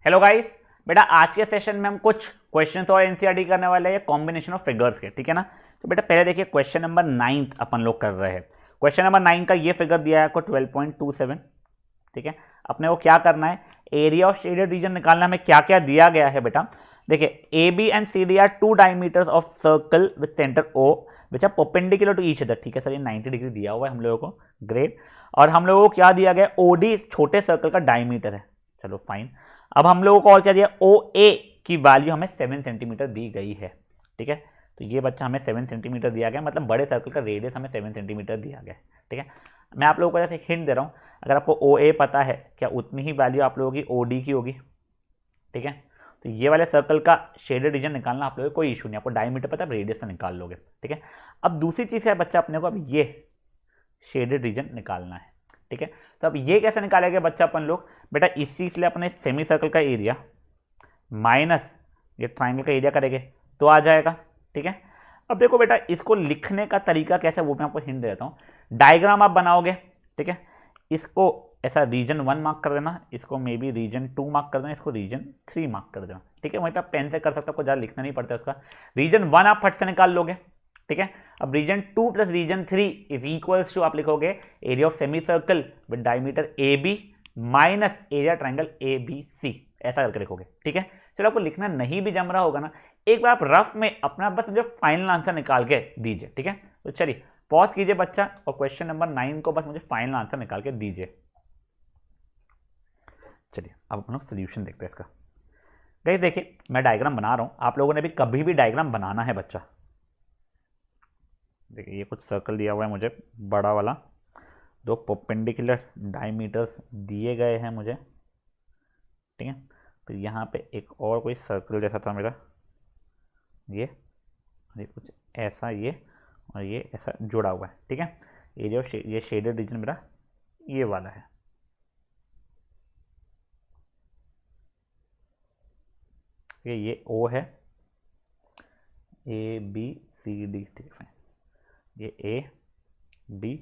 Hello guys, बेटा आज के सेशन में हम कुछ क्वेश्चंस और एनसीईआरटी करने वाले हैं कॉम्बिनेशन ऑफ फिगर्स के, ठीक है ना। तो बेटा पहले देखिए क्वेश्चन नंबर 9 अपन लोग कर रहे हैं। क्वेश्चन नंबर 9 का ये फिगर दिया है आपको 12.27, ठीक है। अपने को क्या करना है, एरिया ऑफ शेडेड रीजन निकालना। हमें क्या क्या दिया गया है बेटा, देखिए A B and C D are two diameters of circle with centre O which are perpendicular to each other, ठीक है सर। ये 90 डिग्री दिया हुआ है हम लोगों को, ग्रेट। और हम लोगों को क्या दिया गया, ओडी इस छोटे सर्कल का डायमीटर है, चलो फाइन। अब हम लोगों को और क्या दिया, ओ ए की वैल्यू हमें 7 सेंटीमीटर दी गई है, ठीक है। तो ये बच्चा हमें 7 सेंटीमीटर दिया गया, मतलब बड़े सर्कल का रेडियस हमें 7 सेंटीमीटर दिया गया है, ठीक है। मैं आप लोगों को जैसे हिंट दे रहा हूँ, अगर आपको ओ ए पता है, क्या उतनी ही वैल्यू आप लोगों की ओ डी की होगी, ठीक है। तो ये वाले सर्कल का शेडेड रीजन निकालना आप लोगों को कोई इशू नहीं, आपको डायमीटर पता है, रेडियस से निकाल लोगे, ठीक है। अब दूसरी चीज़ है बच्चा, अपने को अब ये शेडेड रीजन निकालना है, ठीक है। तो अब ये कैसे निकालेगा बच्चा अपन लोग, बेटा इस चीज लिए अपने सेमी सर्कल का एरिया माइनस ये ट्राइंगल का एरिया करेंगे तो आ जाएगा, ठीक है। अब देखो बेटा इसको लिखने का तरीका कैसे, वो मैं आपको हिंट दे देता हूं। डायग्राम आप बनाओगे, ठीक है। इसको ऐसा रीजन 1 मार्क कर देना, इसको मे बी रीजन 2 मार्क कर देना, इसको रीजन 3 मार्क कर देना, ठीक है। वहीं पर आप पेन से कर सकते हो, आपको ज़्यादा लिखना नहीं पड़ता उसका। रीजन 1 आप फट से निकाल लोगे, ठीक है। अब region 2 plus region 3 is equals to आप लिखोगे area of semi circle with diameter A B minus area triangle A B C, ऐसा करके लिखोगे, ठीक है। चलो आपको लिखना नहीं भी जम रहा होगा ना, एक बार आप रफ में अपना बस मुझे फाइनल आंसर निकाल के दीजिए, ठीक है। तो चलिए पॉज कीजिए बच्चा, और क्वेश्चन नंबर 9 को बस मुझे फाइनल आंसर निकाल के दीजिए। चलिए अब अपन लोग सोल्यूशन देखते हैं इसका। गाइस देखिए मैं डायग्राम बना रहा हूं, आप लोगों ने भी कभी भी डायग्राम बनाना है बच्चा। देखिए ये कुछ सर्कल दिया हुआ है मुझे बड़ा वाला, दो परपेंडिकुलर डायमीटर्स दिए गए हैं मुझे, ठीक है। तो यहाँ पे एक और कोई सर्कल जैसा था मेरा, ये कुछ ऐसा, ये और ये ऐसा जुड़ा हुआ है, ठीक है। एरिया ऑफ ये शेडेड रीजन मेरा ये वाला है, ये ओ है, ए बी सी डी, ठीक है। ये ए बी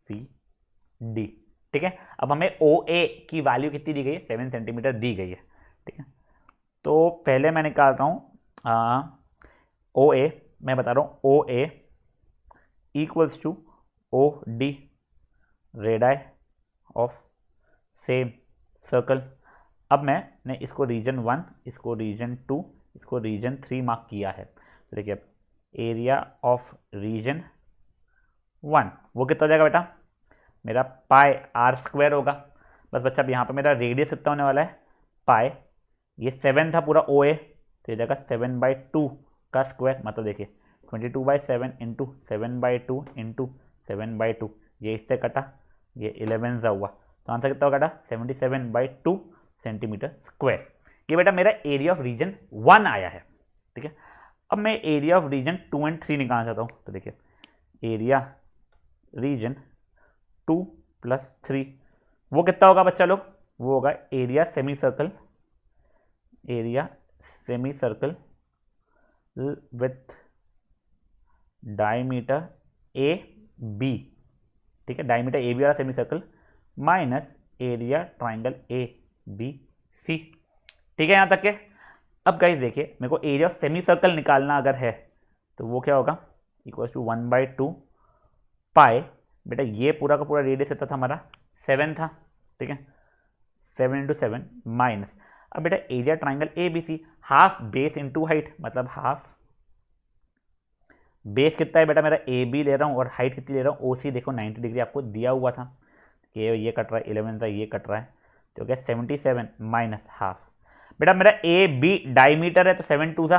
सी डी, ठीक है। अब हमें ओ ए की वैल्यू कितनी दी गई है, 7 सेंटीमीटर दी गई है, ठीक है। तो पहले मैं निकाल रहा हूँ ओ ए, मैं बता रहा हूँ O A equals to O D radii of same circle. अब मैंने इसको रीजन 1, इसको रीजन 2, इसको रीजन 3 मार्क किया है। तो देखिए अब एरिया ऑफ रीजन 1 वो कितना हो जाएगा बेटा, मेरा पाई आर स्क्वायर होगा। बस बच्चा अब यहाँ पर मेरा रेडियस कितना होने वाला है, पाई, ये 7 था पूरा ओ ए, तो ये जाएगा 7/2 का स्क्वायर, मतलब देखिए 22/7 इंटू 7/2 इंटू 7/2, ये इससे कटा, ये 11 सा हुआ, तो आंसर कितना कटा 77/2 सेंटीमीटर स्क्वायर। ये बेटा मेरा एरिया ऑफ रीजन 1 आया है, ठीक है। अब मैं एरिया ऑफ रीजन 2 एंड 3 निकालना चाहता हूँ। तो देखिए एरिया रीजन 2 प्लस 3 वो कितना होगा बच्चा लोग, वो होगा area semi circle, area semi circle with diameter A B, ठीक है। डायमीटर ए बी वाला semi circle minus area triangle A B C, ठीक है यहाँ तक के। अब गाइस देखिए मेरे को एरिया ऑफ सेमी सर्कल निकालना अगर है तो वो क्या होगा, इक्वल्स टू 1/2 पाई, बेटा ये पूरा का पूरा रेडियस इतना था हमारा 7 था, ठीक है। 7 इंटू 7 माइनस, अब बेटा area triangle A B C half base into height, मतलब हाफ बेस कितना है बेटा मेरा ए बी ले रहा हूँ, और हाइट कितनी ले रहा हूँ ओ सी, देखो 90 डिग्री आपको दिया हुआ था कि ये कट रहा है 11 सा, ये कट रहा है, तो क्या 77 माइनस हाफ। बेटा मेरा ए बी डायमीटर है तो 7 2 था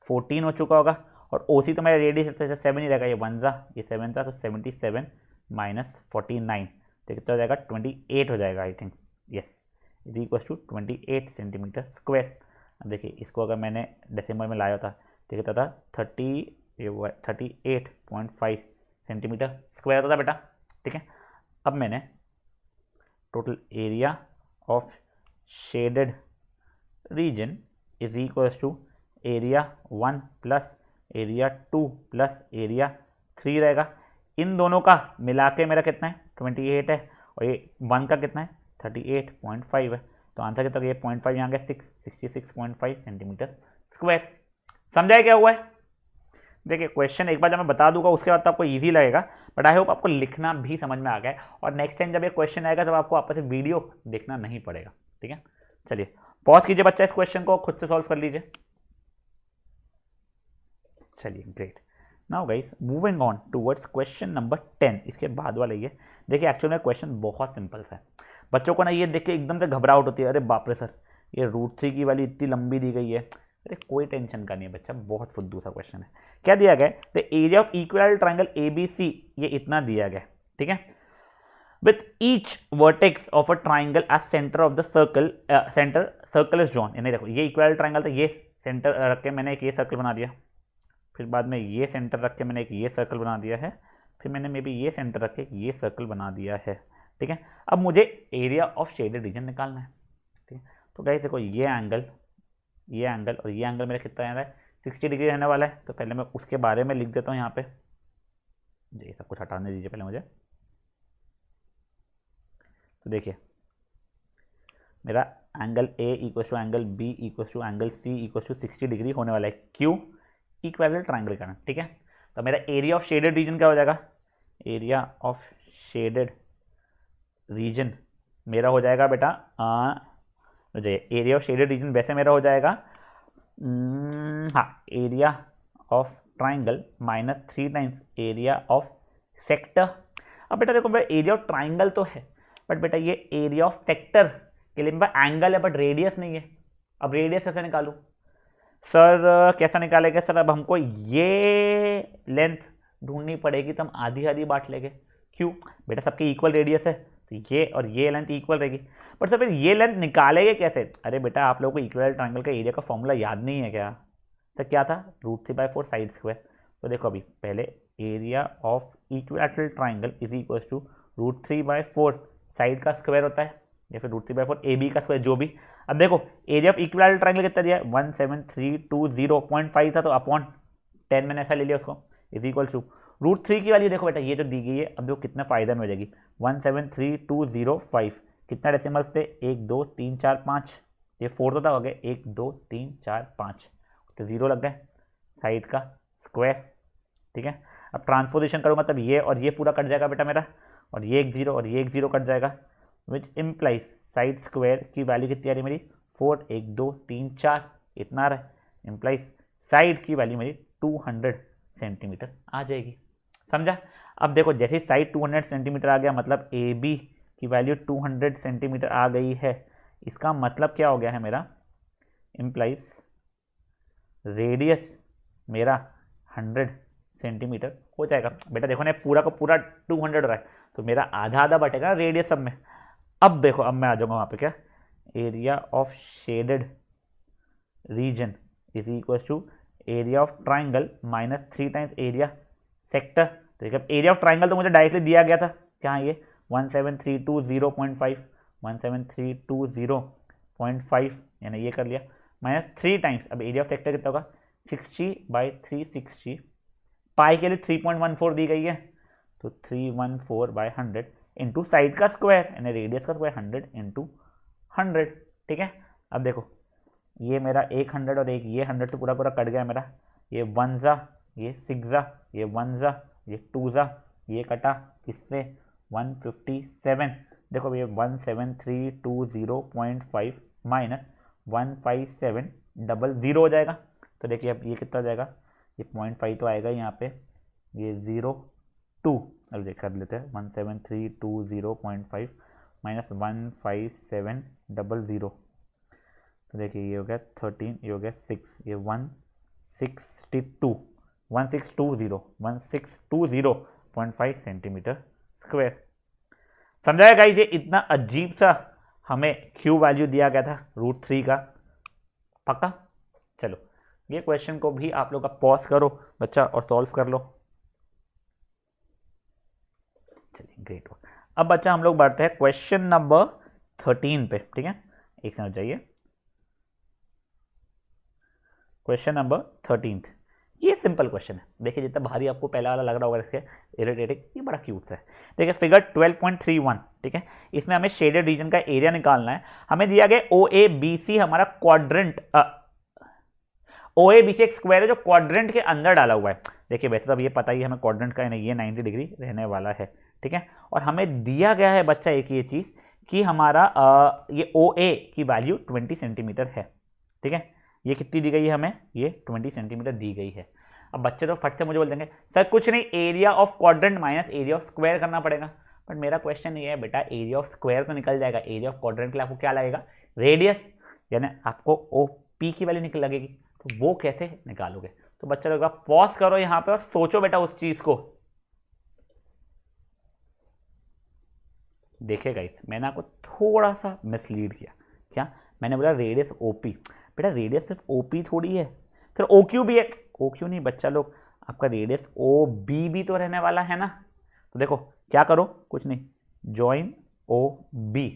14 हो चुका होगा, और ओ सी तो मेरा रेडियस है तो 7 ही रहेगा, ये 1 था ये 7 था, तो 77 माइनस 49, तो कितना हो जाएगा 28 हो जाएगा I think, yes, is equal to 28 centimetre square. अब देखिए इसको अगर मैंने डेसिमल में लाया था तो कितना था 38.5 सेंटीमीटर स्क्वायर होता था बेटा, ठीक है। अब मैंने total area of shaded region is equal to area 1 plus area 2 plus area 3 रहेगा। इन दोनों का मिला के मेरा कितना है 28 है, और ये 1 का कितना है 38.5 है। तो आंसर कितना ये 0.5 यहाँ गया 66.5 सेंटीमीटर स्क्वायर। समझाया क्या हुआ है? देखिए क्वेश्चन एक बार जब मैं बता दूंगा उसके बाद तो आपको इजी लगेगा, बट आई होप आपको लिखना भी समझ में आ गया है, और नेक्स्ट टाइम जब ये क्वेश्चन आएगा तब आपको आपस में वीडियो देखना नहीं पड़ेगा। ठीक है, चलिए पॉज कीजिए बच्चा, इस क्वेश्चन को खुद से सॉल्व कर लीजिए। चलिए great. Now guys moving on towards question number 10, इसके बाद वाला ये देखिए, एक्चुअली में क्वेश्चन बहुत सिंपल सा है। बच्चों को ना ये देख के एकदम से घबराहट होती है, अरे बाप रे सर ये √3 की वाली इतनी लंबी दी गई है। अरे कोई टेंशन का नहीं है बच्चा, बहुत फुद्दू सा क्वेश्चन है। क्या दिया गया? The area of equilateral triangle ABC, ये इतना दिया गया, ठीक है, with each vertex of a triangle as center of the circle, circle is drawn। यानी देखो ये इक्विलैटरल ट्रायंगल था, ये सेंटर रख के मैंने एक ये सर्कल बना दिया, फिर बाद में ये सेंटर रख के मैंने एक ये सर्कल बना दिया है, फिर मैंने मे बी ये सेंटर रख के ये सर्कल बना दिया है। ठीक है, अब मुझे एरिया ऑफ शेडेड रीजन निकालना है। ठीक है, तो गाइस देखो ये एंगल और ये एंगल मेरा कितना आ रहा है 60 डिग्री रहने वाला है। तो पहले मैं उसके बारे में लिख देता हूँ यहाँ पे, ये सब कुछ हटाने दीजिए पहले मुझे। तो देखिए मेरा angle A equal to angle B equal to angle C equal to 60 degree होने वाला है, क्यों? इक्विलैटरल ट्रायंगल का। ठीक है, तो मेरा एरिया ऑफ शेडेड रीजन क्या हो जाएगा? एरिया ऑफ शेडेड रीजन मेरा हो जाएगा बेटा एरिया ऑफ शेडेड रीजन वैसे मेरा हो जाएगा हाँ, area of triangle -3 times area of sector. अब बेटा देखो एरिया ऑफ ट्राइंगल तो है, बट बेटा ये एरिया ऑफ सेक्टर के लिए मेरा एंगल है बट रेडियस नहीं है। अब रेडियस कैसे निकालूं सर? कैसा निकालेगा सर? अब हमको ये लेंथ ढूंढनी पड़ेगी, तो हम आधी आधी बांट लेंगे। क्यों बेटा? सबकी इक्वल रेडियस है, तो ये और ये लेंथ इक्वल रहेगी। बट सर फिर ये लेंथ निकालेंगे कैसे? अरे बेटा आप लोगों को इक्विलैटरल ट्रायंगल का एरिया का फॉर्मूला याद नहीं है क्या? सर क्या था? √3/4 साइड स्क्वायर। तो देखो अभी पहले area of equilateral triangle is equal to √3/4 side का स्क्वायर होता है, या फिर √3/4 AB का स्क्वायर, जो भी। अब देखो एरिया ऑफ इक्विलैटरल ट्रायंगल कितना दिया है? 17320.5 था, तो अपॉन 10 मैंने ऐसा ले लिया उसको, इज इक्वल टू √3 की वैल्यू देखो बेटा ये जो दी गई है, अब देखो कितना फायदा में हो जाएगी 17320.5। कितना डेसिमल्स थे? 1 2 3 4 5, ये 4 तो था, हो गया 1 2 3 4 5, तो 0 लग गए साइड का स्क्वायर। ठीक है, अब ट्रांसपोजिशन करूँगा तब ये और ये पूरा कट जाएगा बेटा मेरा, और ये एक 0 और ये एक 0 कट जाएगा, विच इम्प्लाइज साइड स्क्वायर की वैल्यू कितनी आ रही है मेरी? 4 1 2 3 4, इतना आ रहा है। इम्प्लाइज साइड की वैल्यू मेरी 200 सेंटीमीटर आ जाएगी। समझा? अब देखो जैसे ही साइड 200 सेंटीमीटर आ गया, मतलब AB की वैल्यू 200 सेंटीमीटर आ गई है, इसका मतलब क्या हो गया है मेरा? इम्प्लाइज रेडियस मेरा 100 सेंटीमीटर हो जाएगा। बेटा देखो ना पूरा का पूरा 200 हो रहा है, तो मेरा आधा आधा बटेगा रेडियस सब में। अब देखो अब मैं आ जाऊँगा वहाँ पे, क्या? Area of shaded region is equal to area of triangle -3 times area sector. तो देखिए एरिया ऑफ ट्राइंगल तो मुझे डायरेक्टली दिया गया था, क्या ये 17320.5, 17320.5 यानी ये कर लिया, -3 टाइम्स। अब एरिया ऑफ सेक्टर कितना होगा? 60/360, पाई के लिए 3.14 दी गई है, तो 314/100 इंटू साइड का स्क्वायर यानी रेडियस का स्क्वायर 100 इंटू 100। ठीक है, अब देखो ये मेरा एक 100 और एक ये 100 तो पूरा पूरा कट गया मेरा, ये 1 जा, ये 6 जा, ये 1 जा, ये 2 जा, ये कटा किससे? 157। देखो ये 17320.5 माइनस 15700 हो जाएगा। तो देखिए अब ये कितना जाएगा? ये 0.5 तो आएगा यहाँ पे, ये 0.2, अब देख कर लेते हैं 17320.5 माइनस 15700, तो देखिए ये हो गया 13, ये हो गया 6, ये 1620.5 सेंटीमीटर स्क्वायर। समझाया गाइस? ये इतना अजीब सा हमें क्यू वैल्यू दिया गया था √3 का, पक्का? चलो ये क्वेश्चन को भी आप लोग का पॉज करो बच्चा और सॉल्व कर लो। चलिए ग्रेट। अब बच्चा हम लोग बढ़ते हैं क्वेश्चन नंबर 13 पे। ठीक है, एक समझ जाइए, क्वेश्चन नंबर 13। ये सिंपल क्वेश्चन है। देखिए जितना भारी आपको पहला वाला लग रहा होगा इसके इरिटेटिंग, ये बड़ा क्यूट है। देखिए फिगर 12.31, ठीक है, इसमें हमें शेडेड रीजन का एरिया निकालना है। हमें दिया गया ओ ए बी सी हमारा क्वाड्रेंट, ओ ए बी सी एक स्क्वायर है जो क्वाड्रेंट के अंदर डाला हुआ है। देखिए वैसे तो अब ये पता ही हमें क्वाड्रेंट का ये 90 डिग्री रहने वाला है, ठीक है। और हमें दिया गया है बच्चा एक ये चीज़ कि हमारा ये ओ ए की वैल्यू 20 सेंटीमीटर है, ठीक है। ये कितनी दी गई है हमें, ये 20 सेंटीमीटर दी गई है। अब बच्चे तो फट से मुझे बोल देंगे सर कुछ नहीं, area of quadrant minus area of square करना पड़ेगा। बट मेरा क्वेश्चन ये है बेटा, एरिया ऑफ स्क्वायर तो निकल जाएगा, एरिया ऑफ क्वाड्रेंट के लिए आपको क्या लगेगा, रेडियस, यानी आपको ओ पी की वैल्यू निकल लगेगी। तो वो कैसे निकालोगे? तो बच्चा लोग पॉज करो यहाँ पे और सोचो बेटा उस चीज को। देखिएगा मैंने आपको थोड़ा सा मिसलीड किया। क्या मैंने बोला रेडियस ओपी, बेटा रेडियस सिर्फ ओपी थोड़ी है, फिर ओ क्यू भी है। ओ क्यू नहीं बच्चा लोग, आपका रेडियस ओ बी भी तो रहने वाला है ना। तो देखो क्या करो, कुछ नहीं, ज्वाइन ओ बी,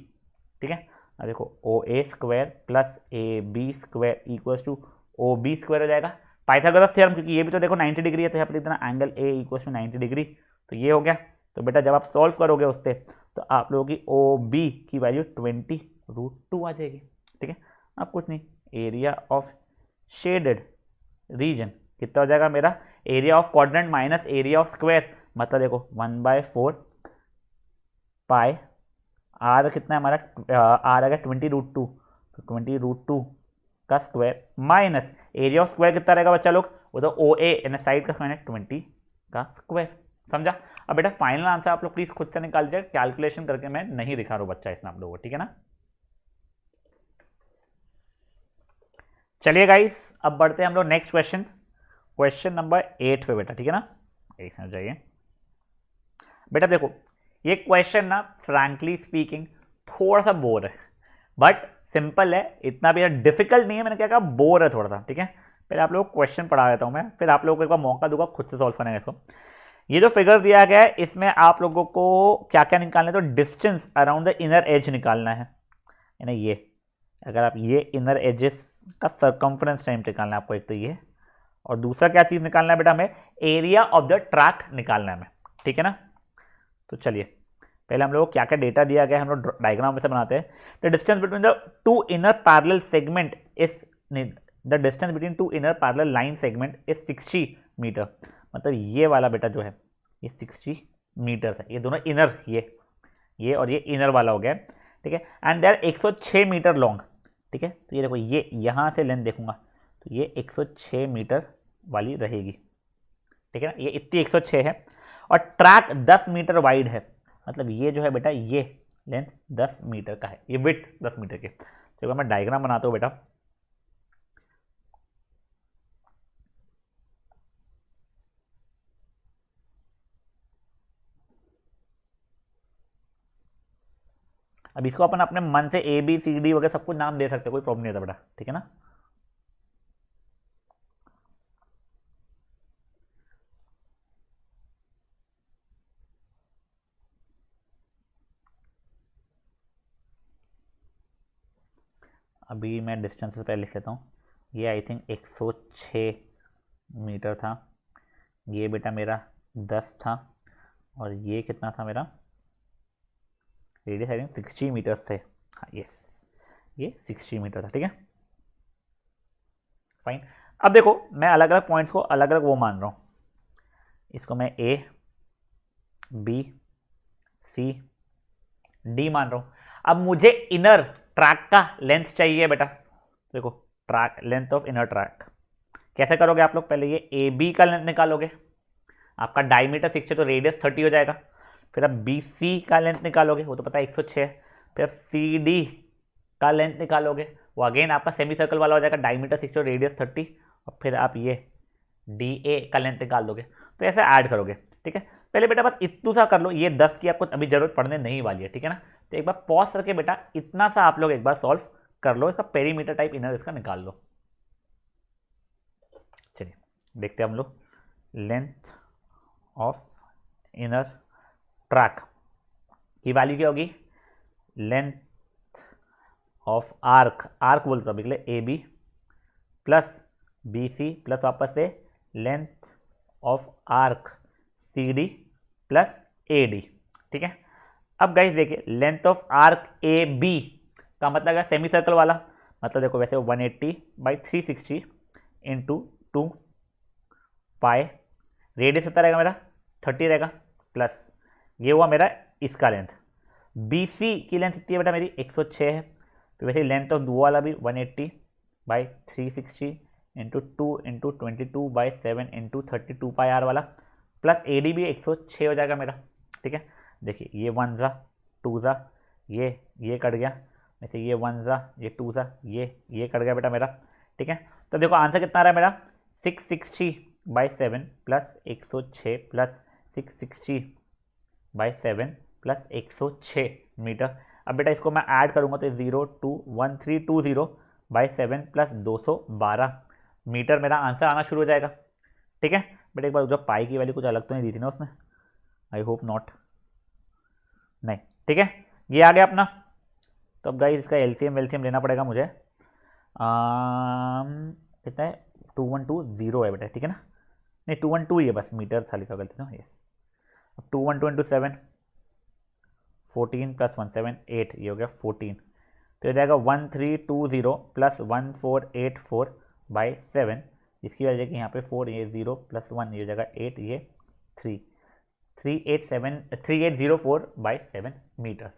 ठीक है। अब देखो O A square plus A B square equals to O B square हो जाएगा। पाइथागोरस थ्योरम, क्योंकि ये भी तो देखो 90 डिग्री है, तो यहाँ पर इतना angle A equals to 90 degree, तो ये हो गया। तो बेटा जब आप सॉल्व करोगे उससे तो आप लोगों की ओ बी की वैल्यू 20√2 आ जाएगी, ठीक है। अब कुछ नहीं, एरिया ऑफ शेडेड रीजन कितना हो जाएगा मेरा, area of quadrant minus area of square, मतलब देखो 1/4 पाई आर कितना है हमारा, आर आ गया 20√2, तो 20√2 का square minus area of square कितना रहेगा बच्चा लोग, वो तो ओ ए यानी साइड का स्क्वायर 20 का स्क्वायर। समझा? अब बेटा फाइनल आंसर आप लोग प्लीज खुद से निकाल दीजिए, कैलकुलेशन करके मैं नहीं दिखा रहा हूं बच्चा इसमें आप लोगों को, ठीक है ना। चलिए गाइस अब बढ़ते हैं हम लोग नेक्स्ट क्वेश्चन, क्वेश्चन नंबर 8 पे बेटा, ठीक है ना। एक समझ जाइए बेटा, देखो ये क्वेश्चन ना फ्रैंकली स्पीकिंग थोड़ा सा बोर है, बट सिंपल है, इतना भी डिफिकल्ट नहीं है। मैंने क्या कहा, बोर है थोड़ा सा, ठीक है। पहले आप लोगों को क्वेश्चन पढ़ा देता हूं मैं, फिर आप लोगों को एक बार मौका दूंगा खुद से सॉल्व करने का इसको। ये जो फिगर दिया गया है इसमें आप लोगों को क्या क्या निकालना है, तो distance around the inner as निकालना है, यानी ये अगर आप ये इनर एजेस का सर्कम्फ्रेंस टाइम निकालना है आपको, एक तो ये, और दूसरा क्या चीज निकालना है बेटा हमें, एरिया ऑफ द ट्रैक निकालना है हमें, ठीक है ना। तो चलिए पहले हम लोग क्या क्या डेटा दिया गया है हम लोग डायग्राम में से बनाते हैं। The distance between the two inner parallel segment is, the distance between two inner parallel line segment is 60 metre, मतलब ये वाला बेटा जो है ये 60 मीटर है, ये दोनों इनर, ये और ये इनर वाला हो गया, ठीक है। And they are 106 metre long, ठीक है। तो ये देखो ये यहाँ से लेंथ देखूंगा तो ये 106 मीटर वाली रहेगी, ठीक है ना, ये इतनी 106 है। और ट्रैक 10 मीटर वाइड है, मतलब ये जो है बेटा ये लेंथ 10 मीटर का है, ये विड्थ 10 मीटर के। तो मैं डायग्राम बनाता हूँ बेटा, अब इसको अपन अपने मन से ए बी सी डी वगैरह सब कुछ नाम दे सकते हैं, कोई प्रॉब्लम नहीं होता बेटा, ठीक है ना। अभी मैं डिस्टेंस से पहले लिख लेता हूँ, ये आई थिंक 106 मीटर था, ये बेटा मेरा 10 था, और ये कितना था मेरा, रेडियस आई थिंक 60 मीटर्स थे, हाँ यस ये 60 मीटर था, ठीक है फाइन। अब देखो मैं अलग अलग पॉइंट्स को अलग अलग वो मान रहा हूँ, इसको मैं ए बी सी डी मान रहा हूँ। अब मुझे इनर ट्रैक का लेंथ चाहिए बेटा, देखो track length of inner track कैसे करोगे आप लोग, पहले ये ए बी का लेंथ निकालोगे, आपका डायमीटर 60 तो रेडियस 30 हो जाएगा। फिर आप बी सी का लेंथ निकालोगे, वो तो पता है 106। फिर आप सी डी का लेंथ निकालोगे, वो अगेन आपका सेमी सर्कल वाला हो जाएगा, डायमीटर 60 और रेडियस 30। और फिर आप ये डी ए का लेंथ निकाल दोगे, तो ऐसे ऐड करोगे, ठीक है। पहले बेटा बस इतना सा कर लो, ये 10 की आपको अभी जरूरत पड़ने नहीं वाली है, ठीक है ना। तो एक बार पॉज करके बेटा इतना सा आप लोग एक बार सॉल्व कर लो, इसका पेरीमीटर टाइप इनर इसका निकाल लो। चलिए देखते हैं हम लोग, लेंथ ऑफ इनर ट्रैक की वैल्यू क्या होगी, लेंथ ऑफ आर्क, आर्क बोलते हैं अभी के लिए A B plus B C plus वापस से length of arc C D plus A D, ठीक है। अब गाइस देखिए length of arc A B का मतलब है सेमी सर्कल वाला, मतलब देखो वैसे 180/360 इंटू 2 पाए, रेडियस कितना रहेगा मेरा 30 रहेगा, प्लस ये हुआ मेरा इसका लेंथ। बी सी की लेंथ कितनी है बेटा मेरी 106 है, तो वैसे लेंथ ऑफ दो वाला भी 180/360 into 2 into 22/7 into 32 pi r वाला, प्लस ए डी भी 106 हो जाएगा मेरा, ठीक है। देखिए ये 1 ज़ा 2 ज़ा ये कट गया, वैसे ये 1 ज़ा ये 2 ज़ा ये कट गया बेटा मेरा, ठीक है। तो देखो आंसर कितना आ रहा है मेरा 660/7 प्लस 106 प्लस 660/7 प्लस 106 मीटर। अब बेटा इसको मैं ऐड करूंगा तो 021,320/7 प्लस 212 मीटर मेरा आंसर आना शुरू हो जाएगा, ठीक है। बेटा एक बार जो पाई की वैल्यू कुछ अलग तो नहीं दी थी ना उसने, आई होप नॉट, नहीं, ठीक है। ये आ गया अपना। तो अब गाइस इसका एलसीएम वेलसीएम लेना पड़ेगा मुझे, कितना है 2120 है बेटा, ठीक है ना, नहीं 212 ही है बस, मीटर था लिखा गलती ना, ये अब 212 इंटू 7 14 प्लस 1 7 8, ये हो गया 14, तो ये जाएगा 1320 प्लस 1484/7, इसकी वजह कि यहाँ पे 4 ये 0 प्लस 1 ये हो जाएगा 8 ये 3 3804/7 मीटर,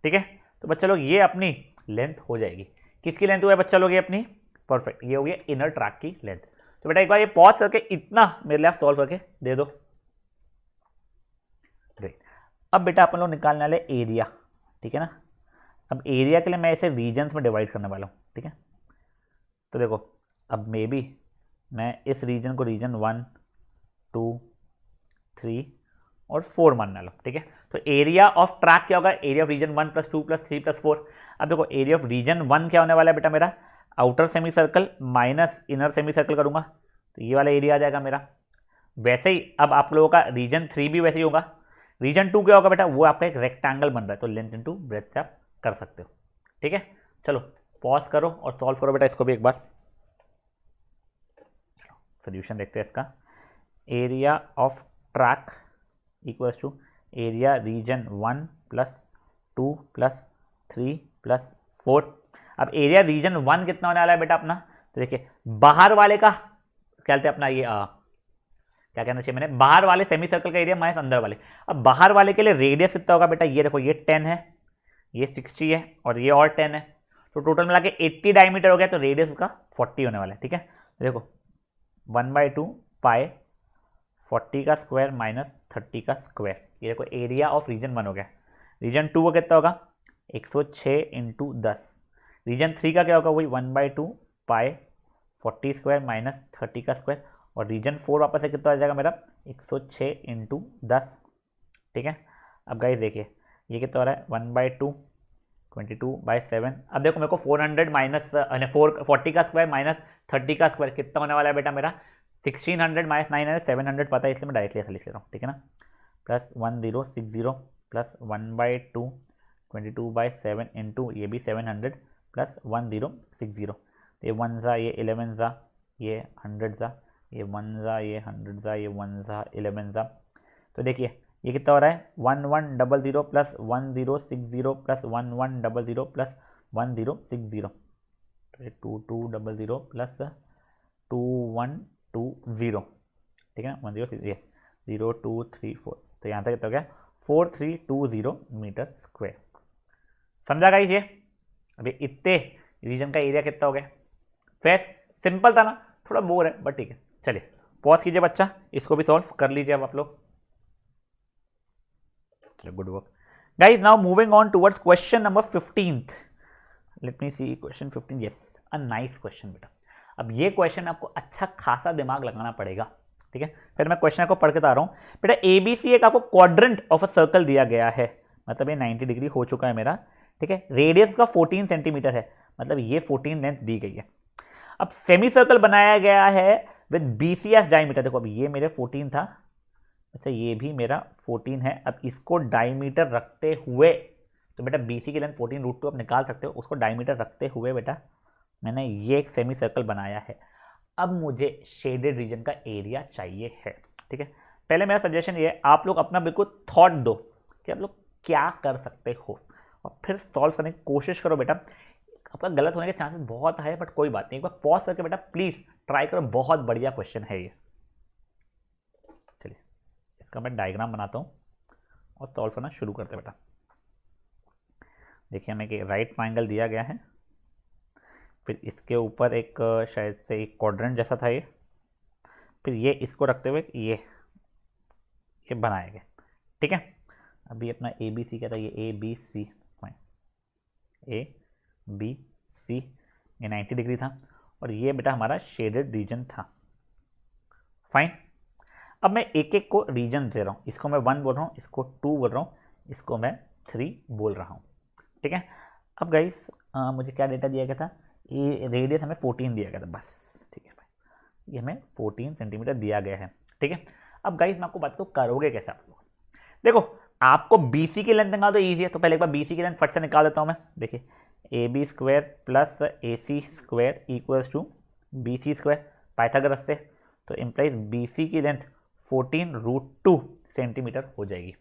ठीक है। तो बच्चा लोग ये अपनी लेंथ हो जाएगी, किसकी लेंथ हुआ है बच्चा लोग ये अपनी, परफेक्ट, ये हो गया इनर ट्रैक की लेंथ। तो बेटा एक बार ये पॉज करके इतना मेरे लिए आप सॉल्व करके दे दो, ग्रेट। अब बेटा अपन लोग निकालने वाले एरिया, ठीक है ना। अब एरिया के लिए मैं इसे रीजन्स में डिवाइड करने वाला हूँ, ठीक है। तो देखो अब मे बी मैं इस रीजन को रीजन 1 2 3 और 4 मानने वाला हूँ, ठीक है। तो एरिया ऑफ ट्रैक क्या होगा, एरिया ऑफ रीजन 1 + 2 + 3 + 4। अब देखो एरिया ऑफ रीजन 1 क्या होने वाला है बेटा मेरा, outer semi circle minus inner semi circle करूंगा तो ये वाला एरिया आ जाएगा मेरा। वैसे ही अब आप लोगों का रीजन 3 भी वैसे ही होगा। रीजन 2 क्या होगा बेटा, वो आपका एक रेक्टेंगल बन रहा है, तो लेंथ इंटू ब्रेथ से आप कर सकते हो, ठीक है। चलो पॉज करो और सॉल्व करो बेटा इसको भी एक बार, चलो सोल्यूशन देखते हैं इसका। Area of track equals to area region 1 + 2 + 3 + 4। अब एरिया रीजन 1 कितना होने वाला है बेटा अपना, तो देखिए बाहर वाले का क्या कहते हैं अपना ये क्या कहना चाहिए मैंने, बाहर वाले सेमी सर्कल का एरिया माइनस अंदर वाले। अब बाहर वाले के लिए रेडियस कितना होगा बेटा, ये देखो ये 10 है, ये 60 है और ये और 10 है, तो टोटल मिला के 80 डायमीटर हो गया, तो रेडियस उसका 40 होने वाला है, ठीक है। देखो 1/2 पाई 40 का स्क्वायर माइनस 30 का स्क्वायर, ये देखो एरिया ऑफ रीजन 1 हो गया। रीजन 2 का कितना होगा 106 इंटू 10। रीजन 3 का क्या होगा, वही 1/2 पाई 40 स्क्वायर माइनस 30 का स्क्वायर, और रीजन 4 वापस से कितना आ जाएगा मेरा 106 इंटू 10, ठीक है। अब गाइस देखिए ये कितना हो रहा है 1/2 22/7। अब देखो मेरे को 400 माइनस 40 का स्क्वायर माइनस 30 का स्क्वायर कितना होने वाला है बेटा मेरा 1600 माइनस 900 700 पता है, इसलिए मैं डायरेक्टली ऐसा लिख ले रहा हूँ, ठीक है ना। प्लस 1060 प्लस 1/2 22/7 इंटू ये भी 700 प्लस 1060, ये 1 ज़ा ये 11 ज़ा ये 100 ज़ा ये 1 ज़ा ये 100 ज़ा ये 1 ज़ा 11 ज़ा। तो देखिए ये कितना हो रहा है 1100 प्लस 1060 प्लस 1100 प्लस 1060, तो 2200 प्लस 2120, ठीक है ना 106 यस 0234, तो यहाँ से कितना हो गया 4320 मीटर स्क्वायर। समझा गाइस ये, अभी इतने रीजन का एरिया कितना हो गया, फिर सिंपल था ना, थोड़ा बोर है बट ठीक है। चलिए पॉज कीजिए बच्चा, इसको भी सॉल्व कर लीजिए अब आप लोग। चलो good work guys. Now moving on towards question number 15th, let me see question 15, yes a nice question बेटा। अब ये क्वेश्चन आपको अच्छा खासा दिमाग लगाना पड़ेगा, ठीक है। फिर मैं क्वेश्चन को पढ़ के बता रहा हूँ बेटा। ABC एक आपको क्वाड्रेंट ऑफ अ सर्कल दिया गया है, मतलब ये 90 डिग्री हो चुका है मेरा, ठीक है। रेडियस का 14 सेंटीमीटर है, मतलब ये 14 लेंथ दी गई है। अब सेमी सर्कल बनाया गया है विद BCS डायमीटर, देखो अब ये मेरे 14 था, अच्छा ये भी मेरा 14 है। अब इसको डायमीटर रखते हुए, तो बेटा BC की लेंथ 14√2 आप निकाल सकते हो, उसको डायमीटर रखते हुए बेटा मैंने ये एक सेमी सर्कल बनाया है। अब मुझे शेडेड रीजन का एरिया चाहिए है, ठीक है। पहले मेरा सजेशन ये है, आप लोग अपना बिल्कुल थॉट दो कि आप लोग क्या कर सकते हो और फिर सॉल्व करने की कोशिश करो बेटा। आपका गलत होने के चांसेस बहुत है, बट कोई बात नहीं, एक बार पॉज करके बेटा प्लीज ट्राई करो, बहुत बढ़िया क्वेश्चन है ये। चलिए इसका मैं डायग्राम बनाता हूँ और सॉल्व करना शुरू करते बेटा। देखिए हमें एक राइट ट्राइंगल दिया गया है, फिर इसके ऊपर एक शायद से एक क्वाड्रेंट जैसा था ये, फिर ये इसको रखते हुए ये बनाया गया, ठीक है। अभी अपना ए बी सी क्या था, ये A B C, fine, A B C, ये 90 डिग्री था और ये बेटा हमारा शेडेड रीजन था, फाइन। अब मैं एक एक को रीजन दे रहा हूँ, इसको मैं 1 बोल रहा हूँ, इसको 2 बोल रहा हूँ, इसको मैं 3 बोल रहा हूँ, ठीक है। अब गाइस मुझे क्या डेटा दिया गया था, ये रेडियस हमें 14 दिया गया था, बस, ठीक है भाई, ये हमें 14 सेंटीमीटर दिया गया है, ठीक है। अब गाइस मैं आपको बात करूँ करोगे कैसे आप लोग, देखो आपको BC की लेंथ निकालना तो ईजी है, तो पहले एक बार BC की लेंथ फट से निकाल देता हूँ मैं। देखिए AB square plus AC square equals to BC square, Pythagoras से, तो इम्प्लाइज BC की लेंथ 14√2 सेंटीमीटर हो जाएगी,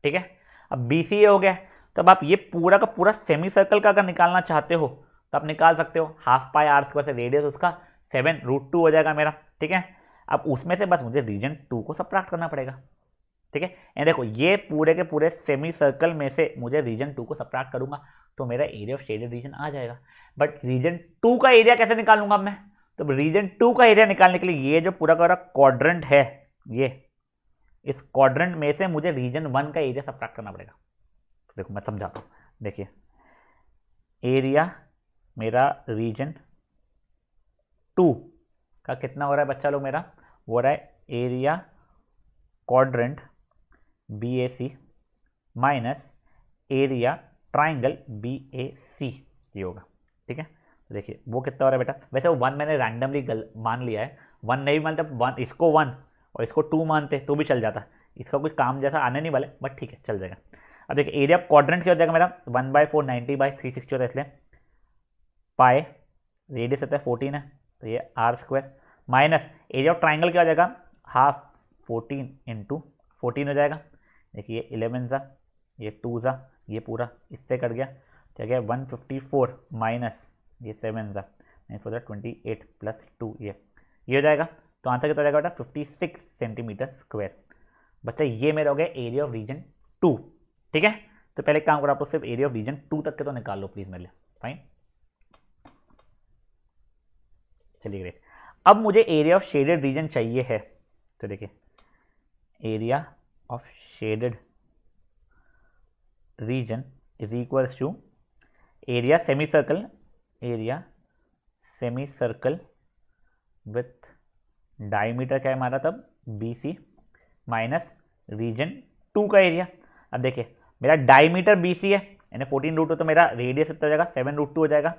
ठीक है। अब BC ये हो गया, तो अब आप ये पूरा का पूरा सेमी सर्कल का अगर निकालना चाहते हो तो आप निकाल सकते हो, हाफ पाई आर स्क्वायर से रेडियस उसका 7√2 हो जाएगा मेरा, ठीक है। अब उसमें से बस मुझे रीजन 2 को सबट्रैक्ट करना पड़ेगा, ठीक है। एंड देखो ये पूरे के पूरे सेमी सर्कल में से मुझे रीजन 2 को सबट्रैक्ट करूंगा तो मेरा एरिया ऑफ शेडेड रीजन आ जाएगा, बट रीजन 2 का एरिया कैसे निकालूंगा मैं, तो रीजन 2 का एरिया निकालने के लिए ये जो पूरा का पूरा क्वाड्रेंट है, ये इस क्वाड्रेंट में से मुझे रीजन 1 का एरिया सबट्रैक्ट करना पड़ेगा। तो देखो मैं समझाता हूँ, देखिए एरिया मेरा रीजन 2 का कितना हो रहा है बच्चा लोग, मेरा हो रहा है area quadrant BAC minus area triangle BAC, ये होगा, ठीक है। तो देखिए वो कितना हो रहा है बेटा, वैसे वो 1 मैंने रैंडमली मान लिया है, 1 नहीं मानते, 1 इसको 1 और इसको 2 मानते तो भी चल जाता, इसका कोई काम जैसा आने नहीं वाला, बट ठीक है चल जाएगा। अब देखिए एरिया क्वाड्रेंट क्या हो जाएगा मेरा, 1/4 90/360 होता है, इसलिए पाए रेडियस होता है 14 है, तो ये r square minus area of triangle क्या हो जाएगा, हाफ 14 इंटू 14 हो जाएगा। देखिए ये 11 ज़ा, ये 2 ज़ा, ये पूरा इससे कट गया, क्या गया 154 माइनस ये 7 ज़ा 9×4 = 28 प्लस 2 ये हो जाएगा। तो आंसर कितना हो जाएगा बेटा 56 सेंटीमीटर स्क्वायर। बच्चा ये मेरा हो गया एरिया ऑफ रीजन 2, ठीक है। तो पहले काम करो आप लोग सिर्फ एरिया ऑफ रीजन 2 तक के तो निकाल लो प्लीज मेरे लिए, फाइन। चलिए ग्रेट, अब मुझे एरिया ऑफ शेडेड रीजन चाहिए है, तो देखिए area of shaded region is equals to area semi circle with diameter क्या है हमारा तब BC माइनस रीजन 2 का एरिया। अब देखिए मेरा डायमीटर BC है, यानी 14√2, तो मेरा रेडियस कितना हो जाएगा 7√2 हो जाएगा,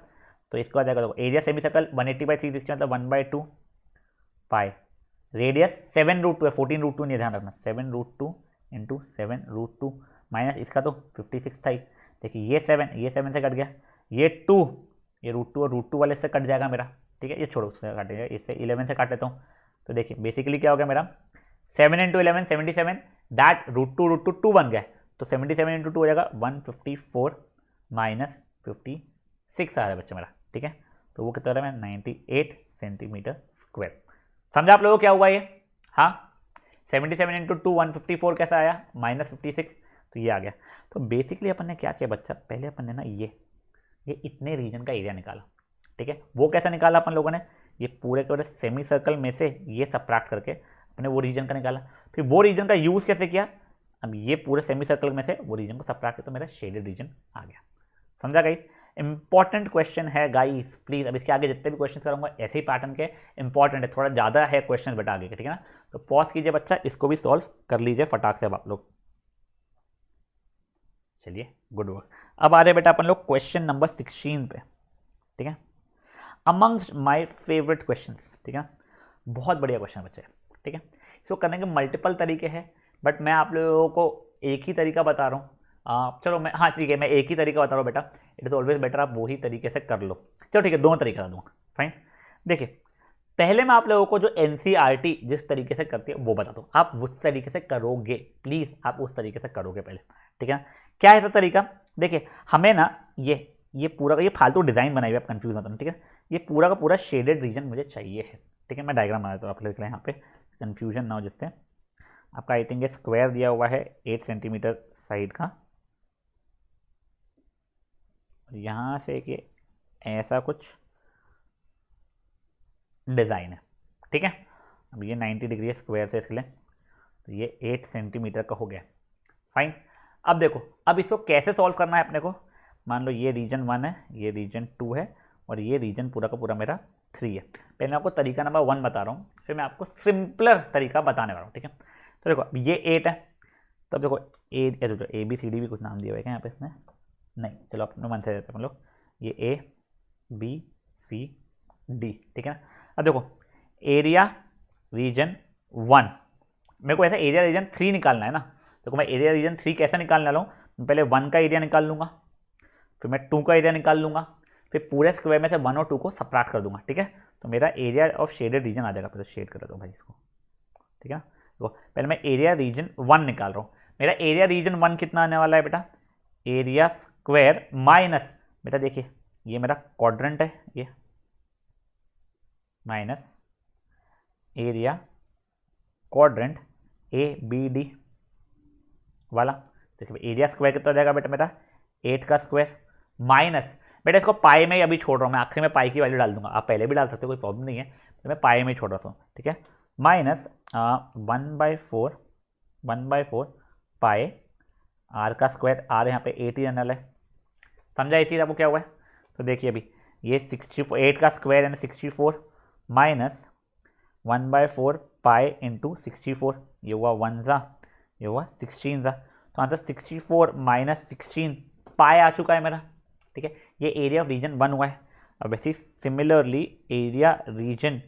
तो इसका आ जाएगा तो एरिया सेमी सर्कल 180/360 मतलब 1/2 पाई, रेडियस 7√2 है, 14√2 नहीं, ध्यान रखना 7√2 इंटू 7√2 माइनस इसका तो 56 था ही। देखिए ये 7 से कट गया, ये 2 ये √2 और √2 वाले से कट जाएगा मेरा, ठीक है। ये छोड़ो उससे काटेगा, इससे 11 से काट लेता हूँ, तो देखिए बेसिकली क्या हो गया मेरा 7 × 11 77, दैट √2 2 बन गया, तो 77 × 2 हो जाएगा 154 माइनस 56 आ रहा है बच्चा मेरा, ठीक है। तो वो कितना हो रहा है 98 सेंटीमीटर स्क्वायर। समझा आप लोगों को क्या हुआ ये, हाँ 77 × 2 154 कैसा आया -56, तो ये आ गया। तो बेसिकली अपन ने क्या किया बच्चा, पहले अपन ने ना ये इतने रीजन का एरिया निकाला, ठीक है। वो कैसा निकाला अपन लोगों ने, ये पूरे के पूरे सेमी सर्कल में से ये सबट्रैक्ट करके अपने वो रीजन का निकाला, फिर वो रीजन का यूज़ कैसे किया, अब ये पूरे सेमी सर्कल में से वो रीजन को सबट्रैक्ट किया तो मेरा शेडेड रीजन आ गया। समझा गाइस, इंपॉर्टेंट क्वेश्चन है गाइस, प्लीज अब इसके आगे जितने भी क्वेश्चन करूंगा ऐसे ही पैटर्न के, इंपॉर्टेंट है, थोड़ा ज़्यादा है क्वेश्चन बेटा आगे के, ठीक है ना। तो पॉज कीजिए बच्चा, इसको भी सॉल्व कर लीजिए फटाक से अब आप लोग। चलिए गुड वर्क। अब आ रहे बेटा अपन लोग क्वेश्चन नंबर 16 पे, ठीक है। अमंग्स्ट माय फेवरेट क्वेश्चंस, ठीक है, बहुत बढ़िया क्वेश्चन है बच्चे, ठीक है। इसको करने के मल्टीपल तरीके हैं, बट मैं आप लोगों को एक ही तरीका बता रहा हूँ। चलो मैं, हाँ ठीक है, मैं एक ही तरीका बता रहा हूँ बेटा, इट इज़ ऑलवेज बेटर आप वही तरीके से कर लो। चलो ठीक है, दोनों तरीके बता दूँगा, फाइन। देखिए पहले मैं आप लोगों को जो एनसीईआरटी जिस तरीके से करती है वो बता दूं, आप उस तरीके से करोगे, प्लीज आप उस तरीके से करोगे पहले, ठीक है ना। क्या है ऐसा तरीका, देखिए हमें ना ये पूरा का ये फालतू डिजाइन बनाई हुई, आप कंफ्यूज मत होना, ठीक है। ये पूरा का पूरा शेडेड रीजन मुझे चाहिए है, ठीक है। मैं डायग्राम बना देता हूँ, आप लिख रहे हैं यहाँ पे, कंफ्यूजन ना हो जिससे। आपका आई थिंक ये स्क्वायर दिया हुआ है 8 सेंटीमीटर साइड का, यहाँ से कि ऐसा कुछ डिज़ाइन है, ठीक है। अब ये 90 डिग्री है स्क्वायर से इसके लिए, तो ये 8 सेंटीमीटर का हो गया, फाइन। अब देखो, अब इसको कैसे सॉल्व करना है अपने को। मान लो ये रीजन 1 है, ये रीजन 2 है, और ये रीजन पूरा का पूरा मेरा 3 है। पहले मैं आपको तरीका नंबर 1 बता रहा हूँ, फिर मैं आपको सिंपलर तरीका बताने वाला हूँ, ठीक है। तो देखो ये 8 है, तो अब देखो ए बी सी डी भी कुछ नाम दिया हुआ है क्या यहाँ पे इसने, नहीं, चलो अपने मन से देते हैं हम लोग, ये ए बी सी डी, ठीक है ना। अब देखो एरिया रीजन 1, मेरे को ऐसा एरिया रीजन 3 निकालना है ना। देखो मैं एरिया रीजन 3 कैसे निकालने वाला हूँ, मैं पहले 1 का एरिया निकाल लूँगा, फिर मैं 2 का एरिया निकाल लूँगा, फिर पूरे स्क्वायर में से 1 और 2 को सब्ट्रैक्ट कर दूंगा, ठीक है। तो मेरा एरिया ऑफ शेडेड रीजन आ जाएगा, पहले शेड कर देता हूँ भाई इसको, ठीक है। तो पहले मैं एरिया रीजन 1 निकाल रहा हूँ। मेरा एरिया रीजन 1 कितना आने वाला है बेटा, एरिया स्क्वायर माइनस, बेटा देखिए ये मेरा क्वाड्रेंट है, ये minus area quadrant A B D वाला। देखिए एरिया स्क्वायर कितना हो जाएगा बेटा मेरा 8 का स्क्वायर, माइनस बेटा इसको पाई में ही अभी छोड़ रहा हूँ मैं, आखिर में पाई की वैल्यू डाल दूंगा, आप पहले भी डाल सकते हो, कोई प्रॉब्लम नहीं है, तो मैं पाई में ही छोड़ रहा हूँ, ठीक है। माइनस 1/4 पाई आर का स्क्वायर, आर यहाँ पे 8 ही रहने वाला है, समझा ये चीज़ आपको क्या हुआ है। तो देखिए अभी ये 64, 8 का स्क्वायर यानी 64 माइनस 1/4 पाई इंटू 64, ये हुआ 1 ज़ा, ये हुआ 16 ज़ा, तो आंसर 64 माइनस 16 पाई आ चुका है मेरा, ठीक है। ये एरिया ऑफ रीजन 1 हुआ है। अब वैसे सिमिलरली एरिया रीजन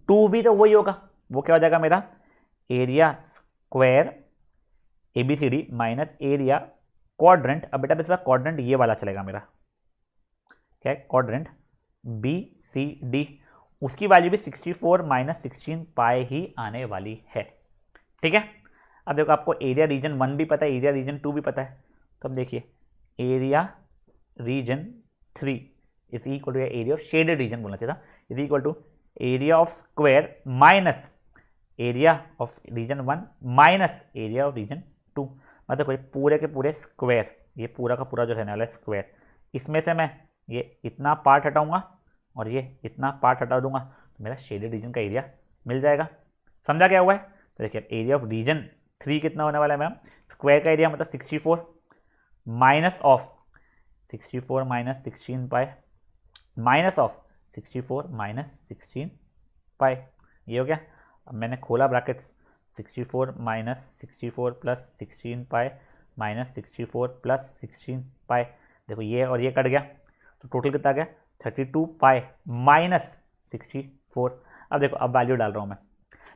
2 भी तो वही होगा, वो क्या हो जाएगा मेरा area square A B C D minus area quadrant. अब बेटा इसका क्वाड्रेंट ये वाला चलेगा मेरा, क्या है क्वाड्रेंट बी सी डी, उसकी वैल्यू भी 64 माइनस 16 पाई ही आने वाली है, ठीक है। अब देखो आपको एरिया रीजन 1 भी पता है, एरिया रीजन 2 भी पता है, तो अब देखिए area region 3 is equal to area of shaded region बोलना चाहिए था, is equal to area of square minus area of region 1 minus area of region 2, मतलब कोई पूरे के पूरे स्क्वायर, ये पूरा का पूरा जो रहने वाला है स्क्वायर, इसमें से मैं ये इतना पार्ट हटाऊंगा और ये इतना पार्ट हटा दूंगा, तो मेरा शेडेड रीजन का एरिया मिल जाएगा। समझा क्या हुआ है। तो देखिए एरिया ऑफ रीजन 3 कितना होने वाला है मैम, स्क्वायर का एरिया मतलब 64 minus of 64 minus 16 pi minus of 64 minus 16 पाई, ये हो गया। अब मैंने खोला brackets, 64 minus 64 plus 16 pi minus 64 plus 16 पाई, देखो ये और ये कट गया, तो टोटल कितना आ गया 32 पाई माइनस 64। अब देखो अब वैल्यू डाल रहा हूँ मैं,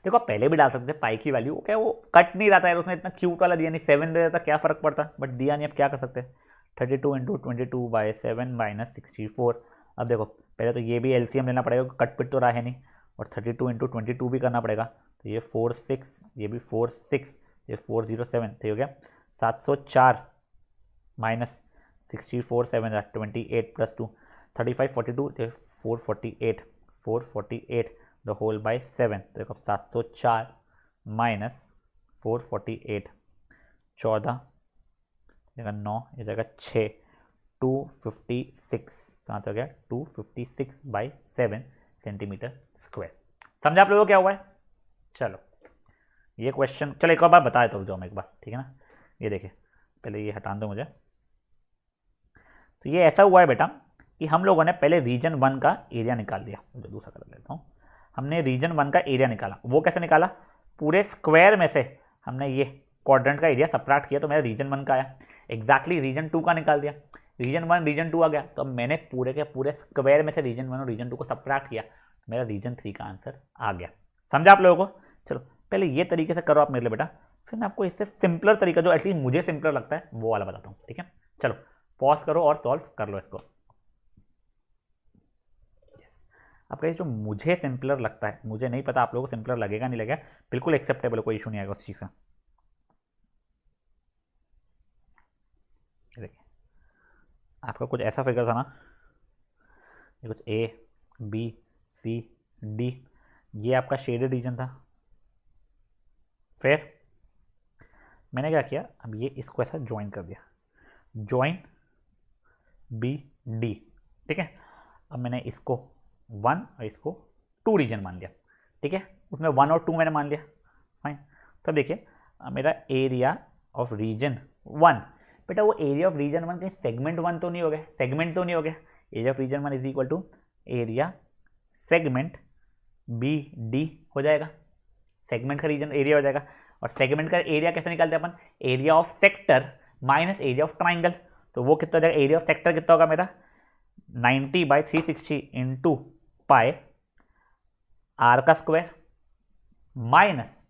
देखो आप पहले भी डाल सकते थे पाई की वैल्यू, क्या वो कट नहीं रहता है, उसने इतना क्यूट वाला दिया नहीं, 7 दे देता क्या फ़र्क पड़ता, बट दिया नहीं, अब क्या कर सकते हैं 32 इंटू 22/7 माइनस 64। अब देखो पहले तो ये भी एलसीएम लेना पड़ेगा, कट पिट तो रहा है नहीं, और 32 इंटू 22 भी करना पड़ेगा, तो ये 46, ये भी 46, ये 407, तो हो गया 704 minus 64 7 28 plus 2 35 42, 448 448 the whole by 7, तो देखो 704 माइनस 448 14 जगह 9, ये जगह 6 256, कहाँ से हो गया 256/7 सेंटीमीटर स्क्वायर। समझा आप लोगों को क्या हुआ है। चलो ये क्वेश्चन, चलो एक और बार बता देता हूँ जो मैं एक बार, ठीक है ना। ये देखिए पहले ये हटा दो मुझे, तो ये ऐसा हुआ है बेटा कि हम लोगों ने पहले रीजन 1 का एरिया निकाल दिया, मुझे दूसरा कलर लेता हूँ, हमने रीजन 1 का एरिया निकाला, वो कैसे निकाला, पूरे स्क्वायर में से हमने ये क्वाड्रेंट का एरिया सब्ट्रैक्ट किया, तो मेरा रीजन 1 का आया, एग्जैक्टली रीजन 2 का निकाल दिया, रीजन 1 रीजन 2 आ गया, तो अब मैंने पूरे के पूरे स्क्वायर में से रीजन 1 और रीजन 2 को सब्ट्रैक्ट किया, मेरा रीजन 3 का आंसर आ गया। समझा आप लोगों को। चलो पहले ये तरीके से करो आप मेरे लिए बेटा, फिर मैं आपको इससे सिंपलर तरीका जो एटलीस्ट मुझे सिंपलर लगता है वो वाला बताता हूँ, ठीक है। चलो पॉज करो और सॉल्व कर लो इसको। अब कहीं जो मुझे सिंपलर लगता है, मुझे नहीं पता आप लोगों को सिंपलर लगेगा नहीं लगेगा, बिल्कुल एक्सेप्टेबल है, कोई इशू नहीं आएगा उस चीज़ का। देखिए आपका कुछ ऐसा फिगर था ना, ये कुछ ए बी सी डी, ये आपका शेडेड रीजन था। फिर मैंने क्या किया, अब ये इसको ऐसा ज्वाइन कर दिया, ज्वाइन बी डी, ठीक है। अब मैंने इसको 1 और इसको 2 रीजन मान लिया, ठीक है। उसमें 1 और 2 मैंने मान लिया, फाइन। तो देखिए मेरा एरिया ऑफ रीजन 1, बेटा वो एरिया ऑफ रीजन 1 कहीं सेगमेंट 1 तो नहीं हो गया, सेगमेंट तो नहीं हो गया। Area of region 1 is equal to area segment B D हो जाएगा, सेगमेंट का रीजन एरिया हो जाएगा। और सेगमेंट का एरिया कैसे निकालते हैं अपन, area of sector minus area of triangle. तो वो कितना हो जाएगा, एरिया ऑफ सेक्टर कितना होगा मेरा 90/360 इंटू पाई आर का square minus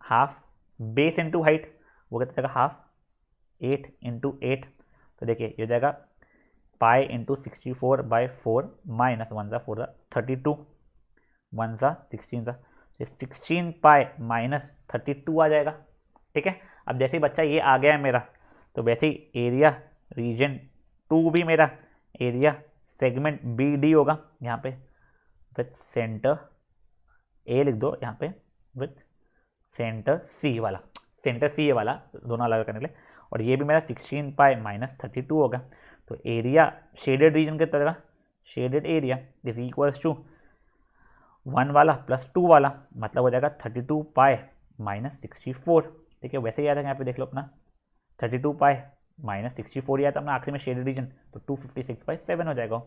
half base into height, वो कितना जाएगा हाफ 8 इंटू 8। तो देखिए ये हो जाएगा पाई इंटू 64/4 माइनस 1 सा 4 32 1 सा 16 सा 16 पाई माइनस 32 आ जाएगा, ठीक है। अब जैसे ही बच्चा ये आ गया है मेरा, तो वैसे ही एरिया रीजन 2 भी मेरा एरिया सेगमेंट बी डी होगा, यहाँ पे विथ सेंटर ए लिख दो, यहाँ पे विथ सेंटर सी वाला, सेंटर सी वाला दोनों अलग करने के लिए। और ये भी मेरा 16 पाई माइनस 32 होगा। तो एरिया शेडेड रीजन कितना होगा, shaded area is equals to 1 वाला प्लस 2 वाला, मतलब हो जाएगा 32 पाई माइनस 64, ठीक है। वैसे ही आता है, यहाँ पे देख लो अपना 32 पाई माइनस 64 ही आता है अपना आखिरी में शेडेड रीजन, तो 256/7 हो जाएगा,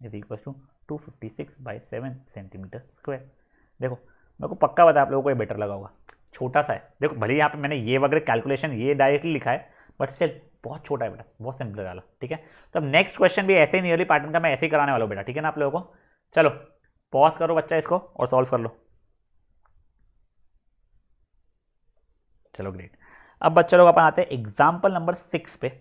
is equal to 256/7 centimetre square. देखो मेरे को पक्का पता है आप लोगों को ये बेटर लगा होगा, छोटा सा है। देखो भले यहाँ पे मैंने ये वगैरह कैलकुलेशन ये डायरेक्टली लिखा है, बट स्टिल बहुत छोटा है बेटा, बहुत सिंपल वाला, ठीक है। तो अब नेक्स्ट क्वेश्चन भी ऐसे ही नियरली पैटर्न का मैं ऐसे ही कराने वाला हूँ बेटा, ठीक है ना आप लोगों को। चलो पॉज करो बच्चा इसको और सॉल्व कर लो। चलो ग्रेट। अब बच्चा लोग अपन आते हैं एग्जाम्पल नंबर 6 पे,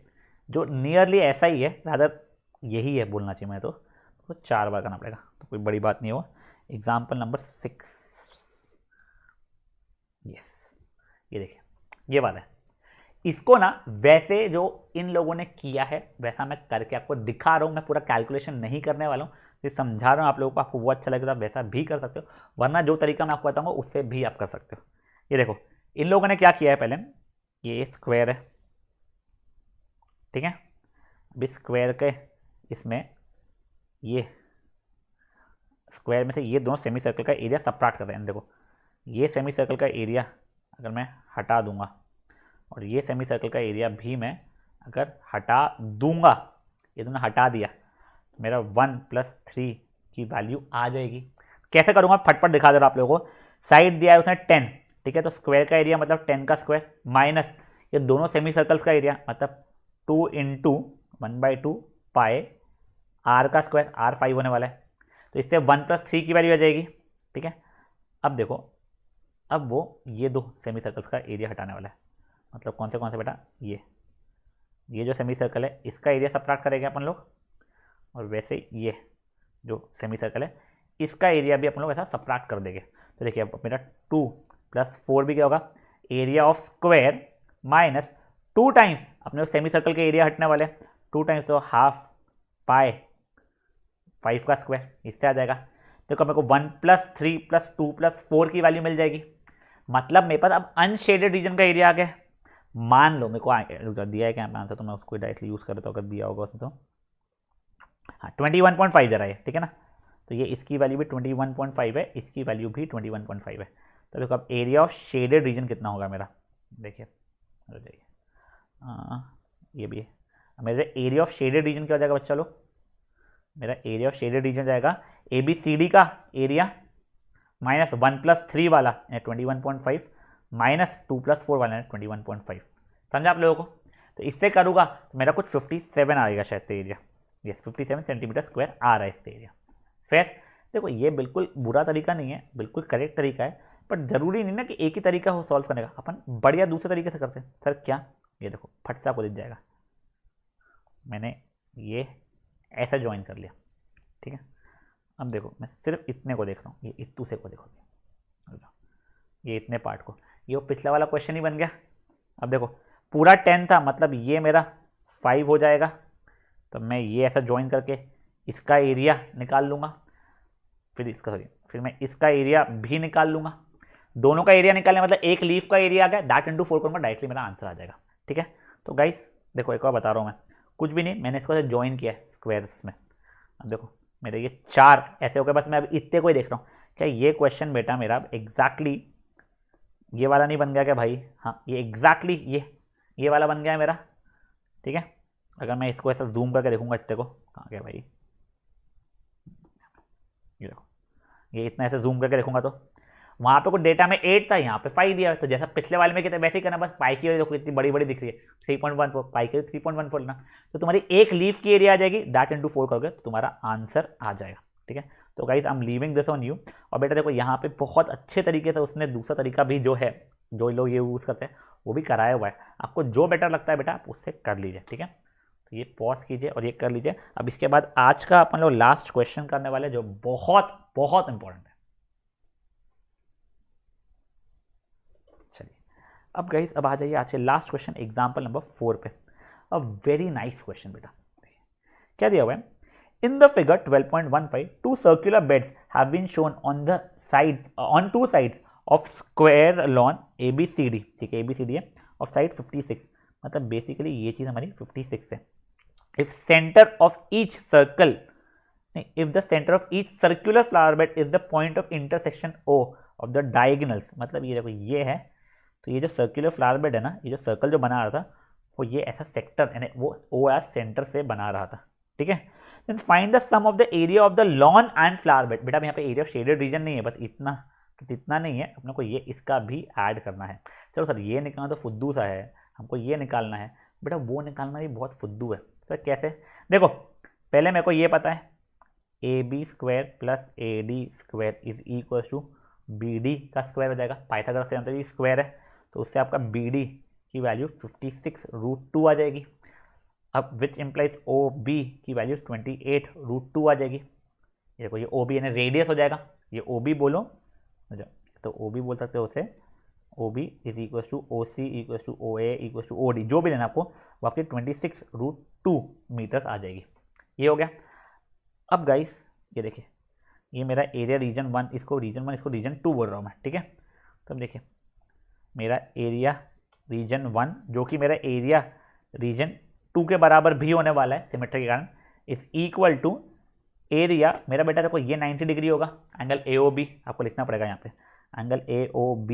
जो नियरली ऐसा ही है, रादर यही है बोलना चाहिए मैं तो 4 बार करना पड़ेगा, तो कोई बड़ी बात नहीं हो। एग्जाम्पल नंबर 6, यस ये देखिए ये वाला है। इसको ना वैसे जो इन लोगों ने किया है वैसा मैं करके आपको दिखा रहा हूँ, मैं पूरा कैलकुलेशन नहीं करने वाला हूँ, सिर्फ समझा रहा हूँ आप लोगों को, आपको वो अच्छा लगेगा वैसा भी कर सकते हो, वरना जो तरीका मैं आपको बताऊंगा उससे भी आप कर सकते हो। ये देखो इन लोगों ने क्या किया है, पहले ये स्क्वायर है, ठीक है। अभी स्क्वायर के इसमें ये स्क्वायर में से ये दोनों सेमी सर्कल का एरिया सबट्रैक्ट कर रहे हैं। देखो ये सेमी सर्कल का एरिया अगर मैं हटा दूंगा और ये सेमी सर्कल का एरिया भी मैं अगर हटा दूंगा, ये दोनों हटा दिया, तो मेरा 1 + 3 की वैल्यू आ जाएगी। कैसे करूंगा फटफट दिखा दे रहा आप लोगों को। साइड दिया है उसने 10, ठीक है, तो स्क्वायर का एरिया मतलब 10 का स्क्वायर माइनस ये दोनों सेमी सर्कल्स का एरिया मतलब 2 × 1/2 पाई आर का स्क्वायर, आर 5 होने वाला है, तो इससे 1 + 3 की वैल्यू आ जाएगी, ठीक है। अब देखो अब वो ये दो सेमी सर्कल्स का एरिया हटाने वाला है, मतलब कौन से बेटा, ये जो सेमी सर्कल है इसका एरिया सबट्रैक्ट करेंगे अपन लोग, और वैसे ये जो सेमी सर्कल है इसका एरिया भी अपन लोग ऐसा सबट्रैक्ट कर देंगे। तो देखिए अब मेरा 2 + 4 भी क्या होगा, area of square minus 2 times अपने सेमी सर्कल के एरिया हटने वाले, 2 टाइम्स तो हाफ पाई 5 का स्क्वायर, इससे आ जाएगा। देखो मेरे को 1 + 3 + 2 + 4 की वैल्यू मिल जाएगी, मतलब मेरे पास अब अनशेडेड रीजन का एरिया आ गया। मान लो मेरे को दिया है क्या आंसर, तो मैं उसको डायरेक्टली यूज़ करता हूँ अगर दिया होगा उसने तो, हाँ 21.5 दे रहा है, ठीक है ना। तो ये इसकी वैल्यू भी 21.5 है, इसकी वैल्यू भी 21.5 है। तो देखो अब एरिया ऑफ शेडेड रीजन कितना होगा मेरा, देखिए ये भी है। मेरा एरिया ऑफ शेडेड रीजन क्या हो जाएगा बच्चा लोग, मेरा एरिया ऑफ शेडेड रीजन जाएगा ABCD का एरिया माइनस 1 + 3 वाला 21.5 माइनस 2 + 4 वाला 21.5, समझा आप लोगों को। तो इससे करूँगा तो मेरा कुछ 57 आएगा शायद से एरिया, यस 57 सेंटीमीटर स्क्वायर आ रहा है इससे एरिया। फिर देखो ये बिल्कुल बुरा तरीका नहीं है, बिल्कुल करेक्ट तरीका है, पर ज़रूरी नहीं ना कि एक ही तरीका हो सॉल्व करने का, अपन बढ़िया दूसरे तरीके से करते हैं। सर क्या, ये देखो फट से आपको दिख जाएगा, मैंने ये ऐसा ज्वाइन कर लिया, ठीक है। अब देखो मैं सिर्फ इतने को देख रहा हूँ, ये इतू से को देखो, ये इतने पार्ट को, ये वो पिछला वाला क्वेश्चन ही बन गया। अब देखो पूरा 10 था, मतलब ये मेरा 5 हो जाएगा, तो मैं ये ऐसा ज्वाइन करके इसका एरिया निकाल लूँगा, फिर इसका सॉरी फिर मैं इसका एरिया भी निकाल लूँगा। दोनों का एरिया निकालने मतलब एक लीफ का एरिया आ गया, दैट इंटू 4 करूँगा, डायरेक्टली मेरा आंसर आ जाएगा। ठीक है, तो गाइस देखो एक बार बता रहा हूँ मैं, कुछ भी नहीं, मैंने इसको ज्वाइन किया है स्क्वायर्स में। अब देखो मेरे ये 4 ऐसे हो गए, बस मैं अब इतने को ही देख रहा हूँ, क्या ये क्वेश्चन बेटा मेरा एग्जैक्टली ये वाला नहीं बन गया क्या भाई? हाँ ये एग्जैक्टली ये वाला बन गया है मेरा। ठीक है, अगर मैं इसको ऐसा जूम करके देखूंगा इतने को, कहाँ गया भाई, ये देखो, ये इतना ऐसे जूम करके देखूंगा तो वहाँ पे कुछ डेटा में 8 था, यहाँ पे 5 दिया है, तो जैसा पिछले वाले में कितने वैसे ही करना, बस पाई की देखो इतनी बड़ी बड़ी दिख रही है 3.14, पाई की 3.14 लेना, तो तुम्हारी एक लीफ की एरिया आ जाएगी, दैट इंटू 4 करोगे तो तुम्हारा आंसर आ जाएगा। ठीक है, तो guys I am leaving this on you. और बेटा देखो यहाँ पे बहुत अच्छे तरीके से उसने दूसरा तरीका भी जो है, जो लोग ये यूज़ करते हैं वो भी कराया हुआ है, आपको जो बेटर लगता है बेटा आप उससे कर लीजिए। ठीक है, तो ये पॉज कीजिए और ये कर लीजिए। अब इसके बाद आज का अपन लोग लास्ट क्वेश्चन करने वाले जो बहुत बहुत इंपॉर्टेंट है। चलिए अब गाइस अब आ जाइए आज के लास्ट क्वेश्चन एग्जाम्पल नंबर 4 पे। अ वेरी नाइस क्वेश्चन बेटा, क्या दिया हुआ है, in the figure 12.15 two circular beds have been shown on the sides on two sides of square lawn ABCD। ठीक है, ABCD है ऑफ साइड 56, मतलब बेसिकली ये चीज हमारी 56 है। If centre of each circle if the centre of each circular flower bed is the point of intersection O of the diagonals, मतलब ये देखो ये है, तो ये जो सर्कुलर फ्लावर बेड है ना, ये जो सर्कल जो बना रहा था वो ये ऐसा सेक्टर यानी वो O एज सेंटर से बना रहा था। ठीक है, then find the sum of the area of the lawn and flower bed. बेटा यहाँ पे एरिया ऑफ शेडेड रीजन नहीं है, बस इतना, तो इतना नहीं है, अपने को ये इसका भी ऐड करना है। चलो सर ये निकालना तो फुद्दू सा है, हमको ये निकालना है, बेटा वो निकालना भी बहुत फुद्दू है। सर कैसे, देखो पहले मेरे को ये पता है AB square plus AD square is equal to BD का स्क्वायर हो जाएगा, पाइथागोरस से अंतर स्क्वायर है, तो उससे आपका BD की वैल्यू 56√2 आ जाएगी। अब विच इम्प्लाइज OB की वैल्यू 28√2 आ जाएगी। ये देखो ये OB यानी रेडियस हो जाएगा, ये OB बोलो तो OB बोल सकते हो उसे, OB is equal to OC equal to OA equal to OD, जो भी लेना आपको वो आपकी 26√2 मीटर्स आ जाएगी। ये हो गया। अब गाइस ये देखिए ये मेरा एरिया रीजन 1, इसको रीजन 1 इसको रीजन 2 बोल रहा हूँ मैं। ठीक है, तो अब देखिए मेरा एरिया रीजन 1 जो कि मेरा एरिया रीजन 2 के बराबर भी होने वाला है सिमेट्री के कारण, इज इक्वल टू एरिया मेरा बेटा देखो ये 90 डिग्री होगा, एंगल AOB आपको लिखना पड़ेगा यहाँ पे, angle AOB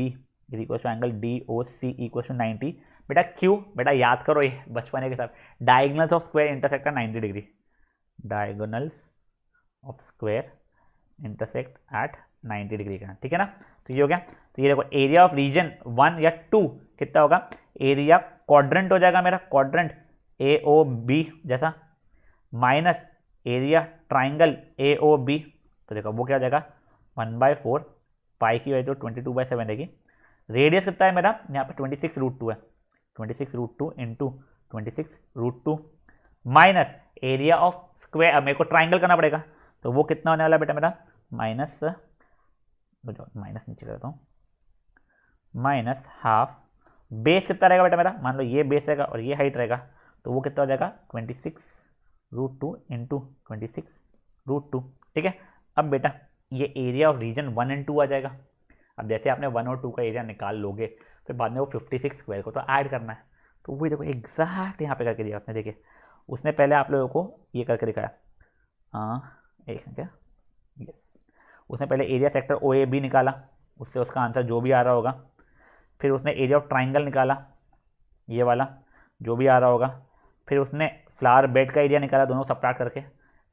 is equal to angle DOC equal to 90। बेटा क्यों, बेटा याद करो ये बचपन के साथ, diagonals of square intersect 90 degree, diagonals of square intersect at 90 degree का। ठीक है ना, तो ये हो गया। तो ये देखो एरिया ऑफ रीजन 1 या 2 कितना होगा, एरिया क्वाड्रेंट हो जाएगा मेरा, क्वाड्रेंट AOB जैसा, माइनस एरिया ट्राइंगल AOB, तो देखो वो क्या हो जाएगा 1/4, पाई की वैल्यू 22/7 रहेगी। रेडियस कितना है मेरा यहाँ पे 26√2 है, 26√2 into 26√2 minus area of square, अब मेरे को ट्राइंगल करना पड़ेगा, तो वो कितना होने वाला बेटा मेरा माइनस नीचे करता हूँ, माइनस हाफ, बेस कितना रहेगा बेटा मेरा, मान लो ये बेस रहेगा और ये हाइट रहेगा, तो वो कितना हो जाएगा 26√2 इंटू 26√2। ठीक है, अब बेटा ये एरिया ऑफ रीजन 1 एंड 2 आ जाएगा। अब जैसे आपने 1 और 2 का एरिया निकाल लोगे फिर बाद में वो 56 स्क्वायर को तो ऐड करना है, तो वही देखो एग्जैक्ट यहाँ पे करके दिया आपने। देखिए उसने पहले आप लोगों को ये करके दिखाया, एक क्या यस, उसने पहले एरिया सेक्टर OAB निकाला, उससे उसका आंसर जो भी आ रहा होगा, फिर उसने एरिया ऑफ ट्राइंगल निकाला ये वाला जो भी आ रहा होगा, फिर उसने फ्लावर बेड का एरिया निकाला दोनों सबट्रैक्ट करके,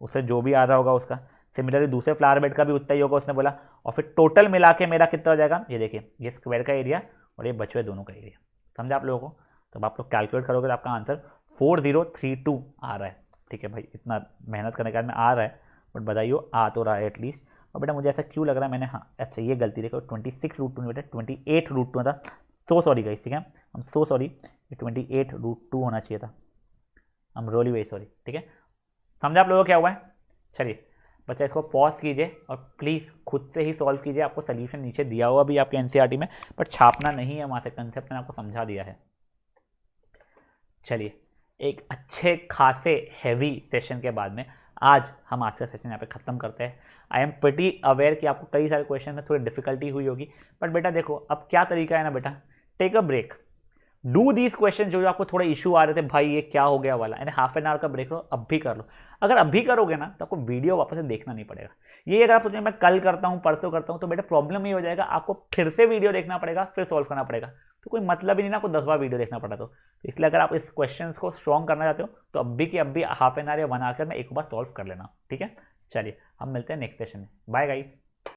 उससे जो भी आ रहा होगा उसका, सिमिलरली दूसरे फ्लावर बेड का भी उतना ही होगा उसने बोला, और फिर टोटल मिला के मेरा कितना हो जाएगा, ये देखिए ये स्क्वायर का एरिया और ये बचे हुए दोनों का एरिया। समझा आप लोगों को, तब आप लोग कैलकुलेट करोगे तो आपका आंसर 4032 आ रहा है। ठीक है भाई, इतना मेहनत करने के बाद में आ रहा है, बट बताइए आ तो रहा है एटलीस्ट। और बेटा मुझे ऐसा क्यों लग रहा है मैंने, हाँ अच्छा ये गलती देखो 26√2 नहीं बेटा 28√2 था, सो सॉरी गाइस। ठीक है, हम सो सॉरी, 28√2 होना चाहिए था, हम रियली वेरी सॉरी। ठीक है, समझा आप लोगों को क्या हुआ है। चलिए बच्चा इसको पॉज कीजिए और प्लीज़ खुद से ही सॉल्व कीजिए। आपको सोल्यूशन नीचे दिया हुआ भी आपके एनसीईआरटी में, बट छापना नहीं है वहाँ से, कंसेप्ट मैंने आपको समझा दिया है। चलिए, एक अच्छे खासे हैवी सेशन के बाद में आज हम आज का सेशन यहाँ पे ख़त्म करते हैं। आई एम प्रिटी अवेयर कि आपको कई सारे क्वेश्चन में थोड़ी डिफिकल्टी हुई होगी, बट बेटा देखो अब क्या तरीका है ना बेटा, take a break, do these question जो आपको थोड़े इशू आ रहे थे, भाई ये क्या हो गया वाला, यानी हाफ एन आवर का ब्रेक लो, अब भी कर लो। अगर अब भी करोगे ना तो आपको वीडियो वापस से देखना नहीं पड़ेगा। ये अगर आप सोचें मैं कल करता हूँ परसों करता हूँ, तो बेटा प्रॉब्लम ये हो जाएगा, आपको फिर से वीडियो देखना पड़ेगा, फिर सॉल्व करना पड़ेगा, तो कोई मतलब ही नहीं ना आपको 10 बार वीडियो देखना पड़ा। तो इसलिए अगर आप इस क्वेश्चन को स्ट्रॉन्ग करना चाहते हो तो अब भी कि अब भी हाफ एन आवर या 1 आवर में एक बार सॉल्व कर लेना, ठीक है। चलिए हम मिलते हैं नेक्स्ट सेशन में, बाय गाइस।